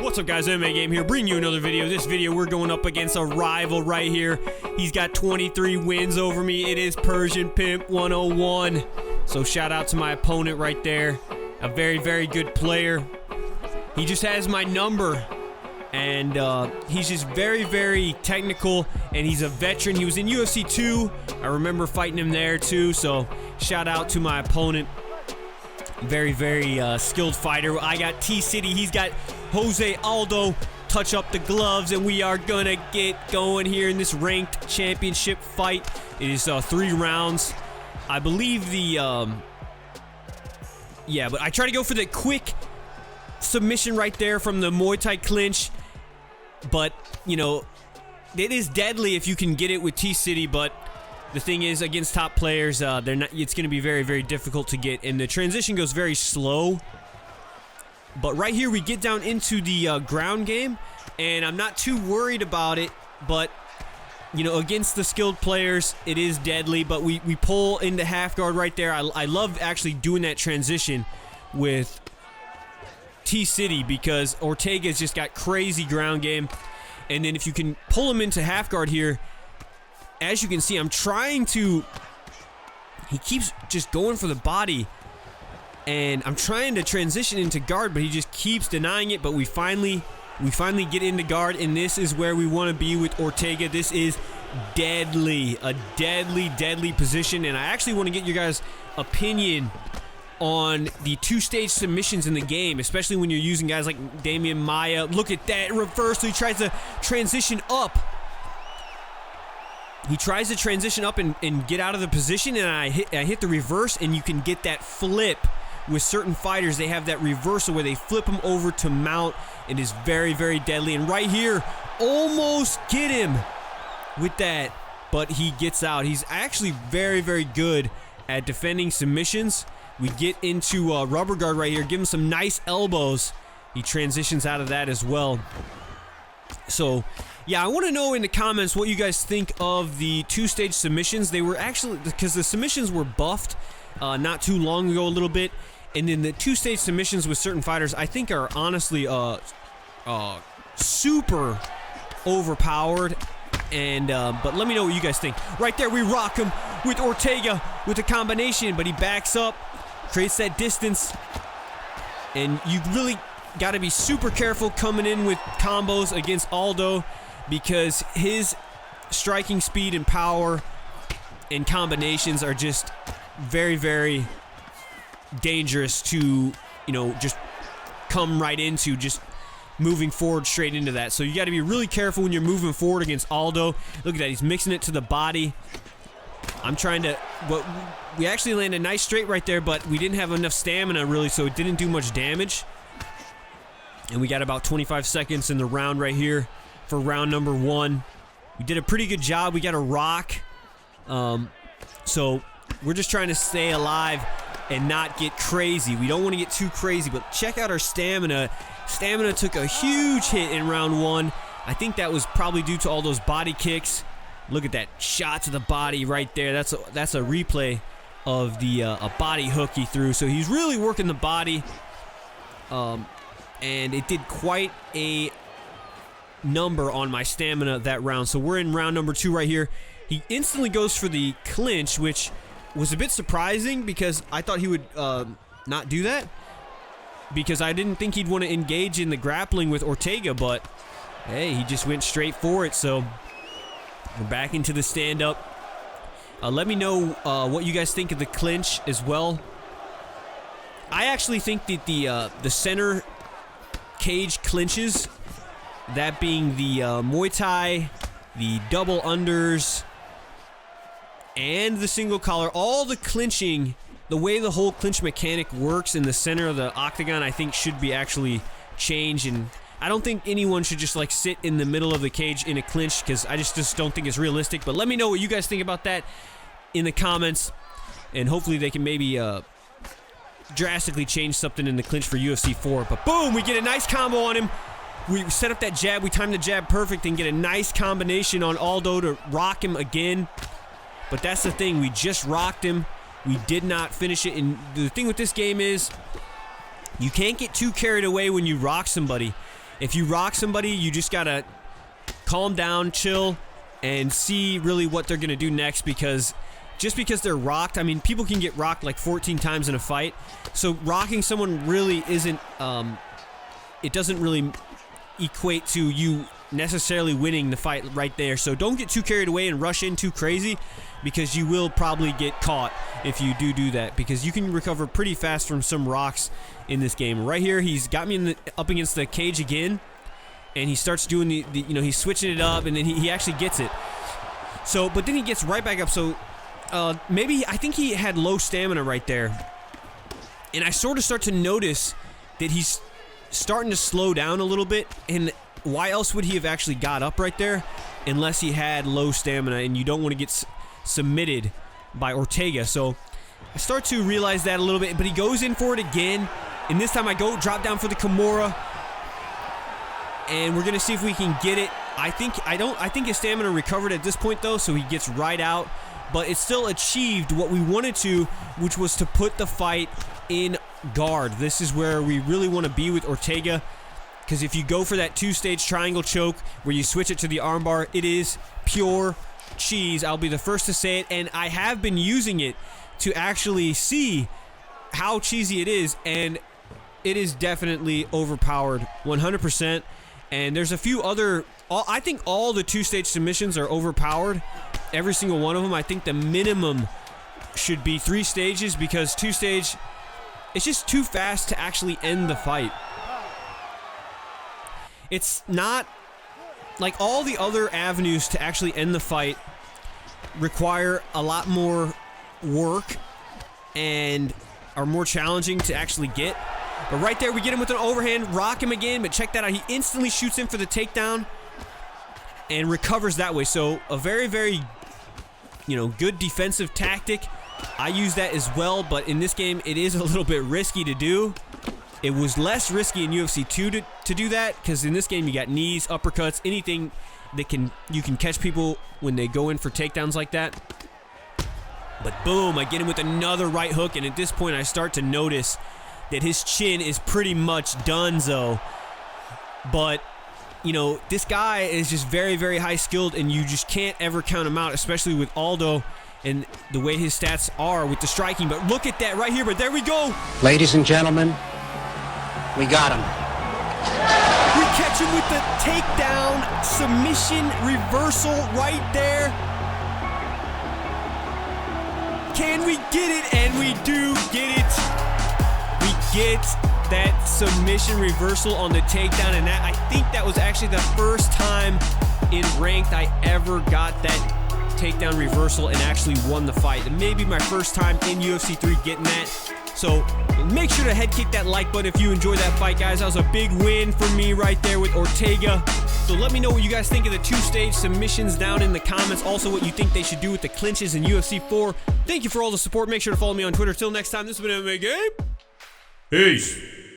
What's up, guys? MMA Game here, bringing you another video. This video, we're going up against a rival right here. He's got 23 wins over me. It is Persian Pimp 101. So shout out to my opponent right there. A very, very good player. He just has my number. And he's just very, very technical. And he's a veteran. He was in UFC 2. I remember fighting him there too. So shout out to my opponent. Very, very skilled fighter. I got T-City. He's got Jose Aldo. Touch up the gloves, and we are gonna get going here in this ranked championship fight. It is 3 rounds. I believe the yeah, but I try to go for the quick submission right there from the Muay Thai clinch. But you know, it is deadly if you can get it with T-City. But the thing is, against top players, they're not. It's going to be very, very difficult to get, and the transition goes very slow. But right here, we get down into the ground game, and I'm not too worried about it. But you know, against the skilled players, it is deadly. But we pull into half guard right there. I love actually doing that transition with T-City because Ortega's just got crazy ground game, and then if you can pull him into half guard here. As you can see, I'm trying to... He keeps just going for the body. And I'm trying to transition into guard, but he just keeps denying it. But we finally get into guard, and this is where we want to be with Ortega. This is deadly. A deadly, deadly position. And I actually want to get your guys' opinion on the 2-stage submissions in the game, especially when you're using guys like Damian Maia. Look at that reverse. He tries to transition up. He tries to transition up and get out of the position, and I hit the reverse, and you can get that flip with certain fighters. They have that reversal where they flip them over to mount. It is very, very deadly. And right here, almost get him with that, but he gets out. He's actually very, very good at defending submissions. We get into rubber guard right here. Give him some nice elbows. He transitions out of that as well. So, yeah, I want to know in the comments what you guys think of the 2-stage submissions. They were actually, because the submissions were buffed not too long ago a little bit, and then the 2-stage submissions with certain fighters I think are honestly super overpowered. And but let me know what you guys think. Right there, we rock him with Ortega with a combination, but he backs up, creates that distance, and you really got to be super careful coming in with combos against Aldo, because his striking speed and power and combinations are just very, very dangerous to, you know, just come right into, just moving forward straight into that. So you got to be really careful when you're moving forward against Aldo. Look at that. He's mixing it to the body. I'm trying to... Well, we actually landed a nice straight right there, but we didn't have enough stamina, really, so it didn't do much damage. And we got about 25 seconds in the round right here for round number 1. We did a pretty good job. We got a rock. So we're just trying to stay alive and not get crazy. We don't want to get too crazy, but check out our stamina. Stamina took a huge hit in round 1. I think that was probably due to all those body kicks. Look at that shot to the body right there. That's a replay of the a body hook he threw. So he's really working the body. And it did quite a number on my stamina that round. So we're in round number 2 right here. He instantly goes for the clinch, which was a bit surprising because I thought he would not do that, because I didn't think he'd want to engage in the grappling with Ortega, but hey, he just went straight for it. So we're back into the stand-up. Let me know what you guys think of the clinch as well. I actually think that the center cage clinches, that being the Muay Thai, the double unders, and the single collar, all the clinching, the way the whole clinch mechanic works in the center of the octagon, I think should be actually changed. And I don't think anyone should just like sit in the middle of the cage in a clinch, because I just don't think it's realistic. But let me know what you guys think about that in the comments, and hopefully they can maybe drastically change something in the clinch for UFC 4. But boom, we get a nice combo on him. We set up that jab. We timed the jab perfect and get a nice combination on Aldo to rock him again. But that's the thing. We just rocked him. We did not finish it. And the thing with this game is you can't get too carried away when you rock somebody. If you rock somebody, you just gotta calm down, chill, and see really what they're gonna do next, because just because they're rocked, I mean, people can get rocked like 14 times in a fight. So rocking someone really isn't, it doesn't really equate to you necessarily winning the fight right there. So don't get too carried away and rush in too crazy, because you will probably get caught if you do that, because you can recover pretty fast from some rocks in this game. Right here, he's got me up against the cage again, and he starts doing the he's switching it up, and then he actually gets it. So, but then he gets right back up. So maybe, I think he had low stamina right there, and I sort of start to notice that he's starting to slow down a little bit. And why else would he have actually got up right there unless he had low stamina, and you don't want to get submitted by Ortega. So I start to realize that a little bit, but he goes in for it again, and this time I go drop down for the Kimura, and we're gonna see if we can get it. I think his stamina recovered at this point though, so he gets right out, but it still achieved what we wanted to, which was to put the fight in guard. This is where we really want to be with Ortega, because if you go for that two-stage triangle choke where you switch it to the armbar, it is pure cheese. I'll be the first to say it, and I have been using it to actually see how cheesy it is, and it is definitely overpowered 100%. And there's a few other, I think all the two-stage submissions are overpowered, every single one of them. I think the minimum should be 3 stages, because 2-stage, it's just too fast to actually end the fight. It's not like all the other avenues to actually end the fight require a lot more work and are more challenging to actually get. But right there, we get him with an overhand, rock him again, but check that out. He instantly shoots in for the takedown and recovers that way. So a very, very, good defensive tactic. I use that as well, but in this game, it is a little bit risky to do. It was less risky in UFC 2 to do that, because in this game you got knees, uppercuts, anything that you can catch people when they go in for takedowns like that. But boom, I get him with another right hook, and at this point I start to notice that his chin is pretty much donezo. But, this guy is just very, very high skilled, and you just can't ever count him out, especially with Aldo and the way his stats are with the striking. But look at that right here, but there we go. Ladies and gentlemen, we got him. We catch him with the takedown, submission, reversal right there. Can we get it? And we do get it. We get that submission reversal on the takedown, and I think that was actually the first time in ranked I ever got that takedown reversal and actually won the fight. And maybe my first time in UFC 3 getting that. So make sure to head kick that like button if you enjoyed that fight, guys. That was a big win for me right there with Ortega. So let me know what you guys think of the 2-stage submissions down in the comments. Also, what you think they should do with the clinches in UFC 4. Thank you for all the support. Make sure to follow me on Twitter. Till next time, this has been MMA Game. Peace.